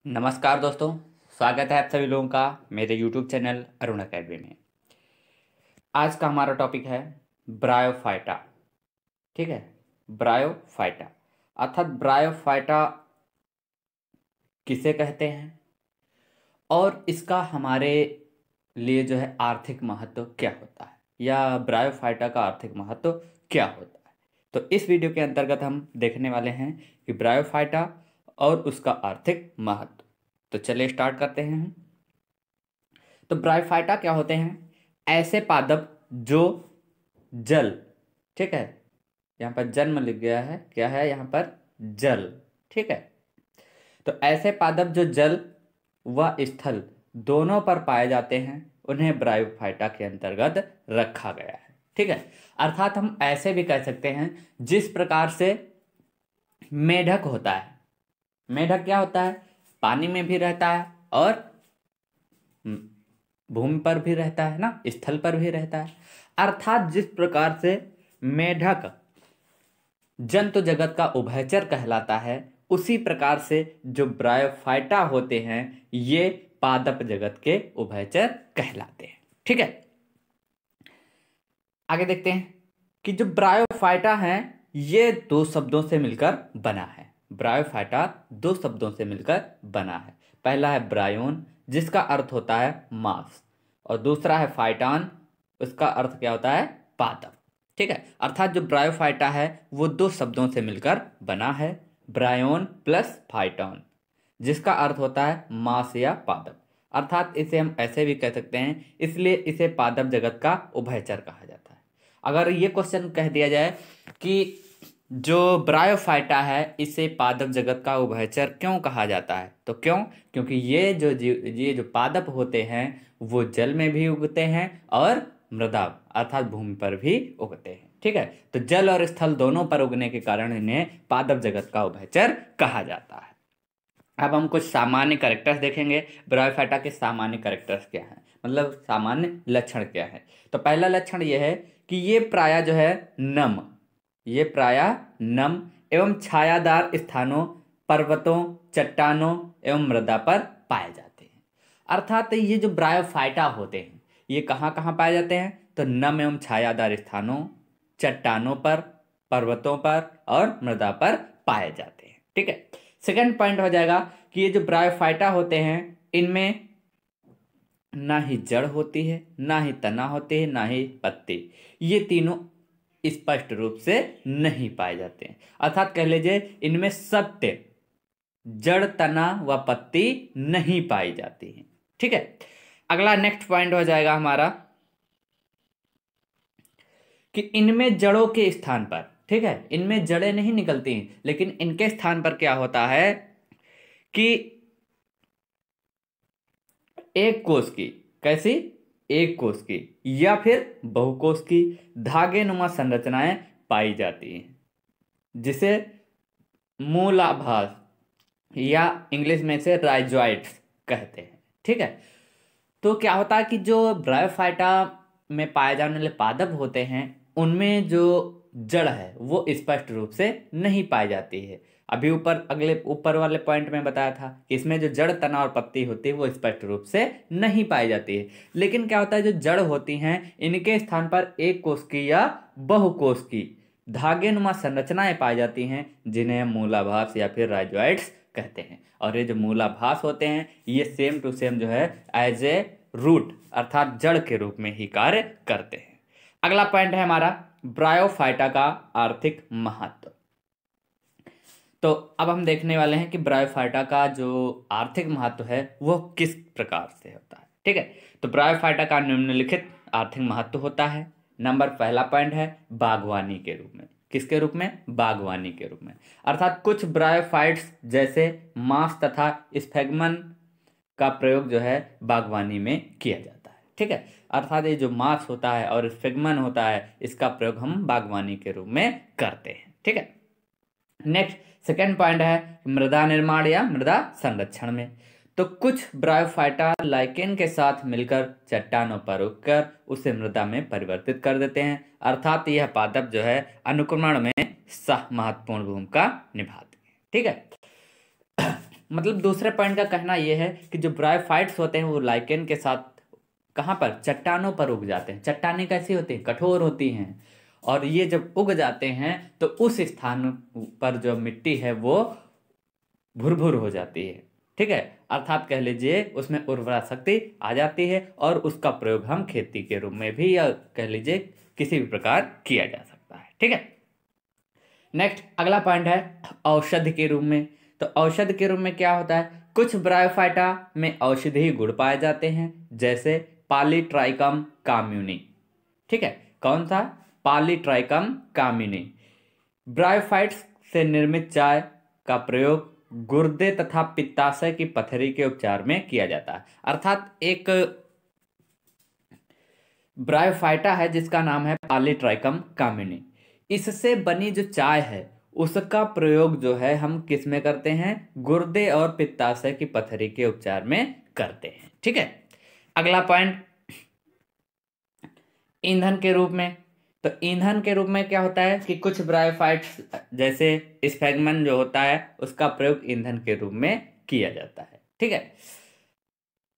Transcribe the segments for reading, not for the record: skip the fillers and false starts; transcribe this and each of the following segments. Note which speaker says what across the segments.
Speaker 1: नमस्कार दोस्तों। स्वागत है आप सभी लोगों का मेरे YouTube चैनल अरुण अकेडमी में। आज का हमारा टॉपिक है ब्रायोफाइटा। ठीक है, ब्रायोफाइटा अर्थात ब्रायोफाइटा किसे कहते हैं और इसका हमारे लिए जो है आर्थिक महत्व क्या होता है या ब्रायोफाइटा का आर्थिक महत्व क्या होता है। तो इस वीडियो के अंतर्गत हम देखने वाले हैं कि ब्रायोफाइटा और उसका आर्थिक महत्व। तो चलिए स्टार्ट करते हैं। तो ब्रायोफाइटा क्या होते हैं? ऐसे पादप जो जल, ठीक है, यहाँ पर जन्म लिख गया है, क्या है यहाँ पर? जल। ठीक है, तो ऐसे पादप जो जल व स्थल दोनों पर पाए जाते हैं उन्हें ब्रायोफाइटा के अंतर्गत रखा गया है। ठीक है, अर्थात हम ऐसे भी कह सकते हैं जिस प्रकार से मेढक होता है। मेढक क्या होता है? पानी में भी रहता है और भूमि पर भी रहता है ना, स्थल पर भी रहता है। अर्थात जिस प्रकार से मेढक जंतु जगत का उभयचर कहलाता है, उसी प्रकार से जो ब्रायोफाइटा होते हैं ये पादप जगत के उभयचर कहलाते हैं। ठीक है, आगे देखते हैं कि जो ब्रायोफाइटा है ये दो शब्दों से मिलकर बना है। ब्रायोफाइटा दो शब्दों से मिलकर बना है। पहला है ब्रायोन जिसका अर्थ होता है मांस, और दूसरा है फाइटान, उसका अर्थ क्या होता है? पादप। ठीक है, अर्थात जो ब्रायोफाइटा है वो दो शब्दों से मिलकर बना है, ब्रायोन प्लस फाइटॉन, जिसका अर्थ होता है मांस या पादप। अर्थात इसे हम ऐसे भी कह सकते हैं, इसलिए इसे पादप जगत का उभयचर कहा जाता है। अगर ये क्वेश्चन कह दिया जाए कि जो ब्रायोफाइटा है इसे पादप जगत का उभयचर क्यों कहा जाता है, तो क्यों? क्योंकि ये जो पादप होते हैं वो जल में भी उगते हैं और मृदा अर्थात भूमि पर भी उगते हैं। ठीक है, तो जल और स्थल दोनों पर उगने के कारण इन्हें पादप जगत का उभयचर कहा जाता है। अब हम कुछ सामान्य कैरेक्टर्स देखेंगे। ब्रायोफाइटा के सामान्य कैरेक्टर्स क्या हैं, मतलब सामान्य लक्षण क्या है। तो पहला लक्षण यह है कि ये प्रायः जो है नम, ये प्रायः नम एवं छायादार स्थानों, पर्वतों, चट्टानों एवं मृदा पर पाए जाते हैं। अर्थात ये जो ब्रायोफाइटा होते हैं ये कहाँ कहाँ पाए जाते हैं? तो नम एवं छायादार स्थानों, चट्टानों पर, पर्वतों पर और मृदा पर पाए जाते हैं। ठीक है, सेकंड पॉइंट हो जाएगा कि ये जो ब्रायोफाइटा होते हैं इनमें ना ही जड़ होती है, ना ही तना होती है, ना ही पत्ती। ये तीनों स्पष्ट रूप से नहीं पाए जाते हैं। अर्थात कह लीजिए इनमें सत्य जड़, तना व पत्ती नहीं पाई जाती है। ठीक है, अगला नेक्स्ट पॉइंट हो जाएगा हमारा कि इनमें जड़ों के स्थान पर, ठीक है, इनमें जड़ें नहीं निकलती हैं, लेकिन इनके स्थान पर क्या होता है कि एक कोष की, कैसी? एक कोष की या फिर बहुकोष की धागे नुमा संरचनाएं पाई जाती हैं, जिसे मूलाभास या इंग्लिश में से राइजोइड्स कहते हैं। ठीक है, तो क्या होता है कि जो ब्रायोफाइटा में पाए जाने वाले पादप होते हैं उनमें जो जड़ है वो स्पष्ट रूप से नहीं पाई जाती है। अभी ऊपर वाले पॉइंट में बताया था कि इसमें जो जड़, तना और पत्ती होती है वो स्पष्ट रूप से नहीं पाई जाती है। लेकिन क्या होता है, जो जड़ होती हैं इनके स्थान पर एक कोष की या बहुकोष की धागे नुमा संरचनाएं पाई जाती हैं, जिन्हें मूलाभास या फिर राइजोइड्स कहते हैं। और ये जो मूलाभास होते हैं ये सेम टू सेम जो है एज ए रूट अर्थात जड़ के रूप में ही कार्य करते हैं। अगला पॉइंट है हमारा ब्रायोफाइटा का आर्थिक महत्व। तो अब हम देखने वाले हैं कि ब्रायोफाइटा का जो आर्थिक महत्व है वो किस प्रकार से होता है। ठीक है, तो ब्रायोफाइटा का निम्नलिखित आर्थिक महत्व होता है। नंबर पहला पॉइंट है बागवानी के रूप में। किसके रूप में? बागवानी के रूप में। अर्थात कुछ ब्रायोफाइट्स जैसे मांस तथा स्फेगमन का प्रयोग जो है बागवानी में किया जाता है। ठीक है, अर्थात ये जो मांस होता है और स्फेगमन होता है इसका प्रयोग हम बागवानी के रूप में करते हैं। ठीक है, नेक्स्ट सेकेंड पॉइंट है मृदा निर्माण या मृदा संरक्षण में। तो कुछ ब्रायोफाइटा लाइकेन के साथ मिलकर चट्टानों पर उगकर उसे मृदा में परिवर्तित कर देते हैं। अर्थात यह पादप जो है अनुक्रमण में महत्वपूर्ण भूमिका निभाते हैं। ठीक है, मतलब दूसरे पॉइंट का कहना यह है कि जो ब्रायोफाइट्स होते हैं वो लाइकेन के साथ कहाँ पर, चट्टानों पर उग जाते हैं। चट्टानें कैसी होती हैं, कठोर होती हैं, और ये जब उग जाते हैं तो उस स्थान पर जो मिट्टी है वो भुरभुर हो जाती है। ठीक है, अर्थात कह लीजिए उसमें उर्वरा शक्ति आ जाती है और उसका प्रयोग हम खेती के रूप में भी या कह लीजिए किसी भी प्रकार किया जा सकता है। ठीक है, नेक्स्ट अगला पॉइंट है औषधि के रूप में। तो औषधि के रूप में क्या होता है, कुछ ब्रायोफाइटा में औषधीय गुण पाए जाते हैं, जैसे पॉलीट्राइकम काम्युनी। ठीक है, कौन सा, पॉलीट्राइकम काम्युनी। ब्रायोफाइट्स से निर्मित चाय का प्रयोग गुर्दे तथा पित्ताशय की पथरी के उपचार में किया जाता है। अर्थात एक ब्रायोफाइटा है जिसका नाम है पॉलीट्राइकम काम्युनी, इससे बनी जो चाय है उसका प्रयोग जो है हम किस में करते हैं, गुर्दे और पित्ताशय की पथरी के उपचार में करते हैं। ठीक है, अगला पॉइंट ईंधन के रूप में। तो ईंधन के रूप में क्या होता है कि कुछ ब्रायोफाइट्स जैसे स्फैगमन जो होता है उसका प्रयोग ईंधन के रूप में किया जाता है। ठीक है,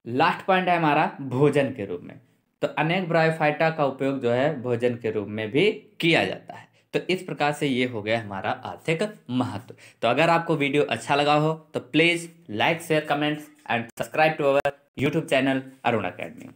Speaker 1: लास्ट पॉइंट है हमारा भोजन के रूप में। तो अनेक ब्रायोफाइटा का उपयोग जो है भोजन के रूप में भी किया जाता है। तो इस प्रकार से ये हो गया हमारा आर्थिक महत्व। तो अगर आपको वीडियो अच्छा लगा हो तो please like share comments and subscribe to our YouTube channel Arun academy.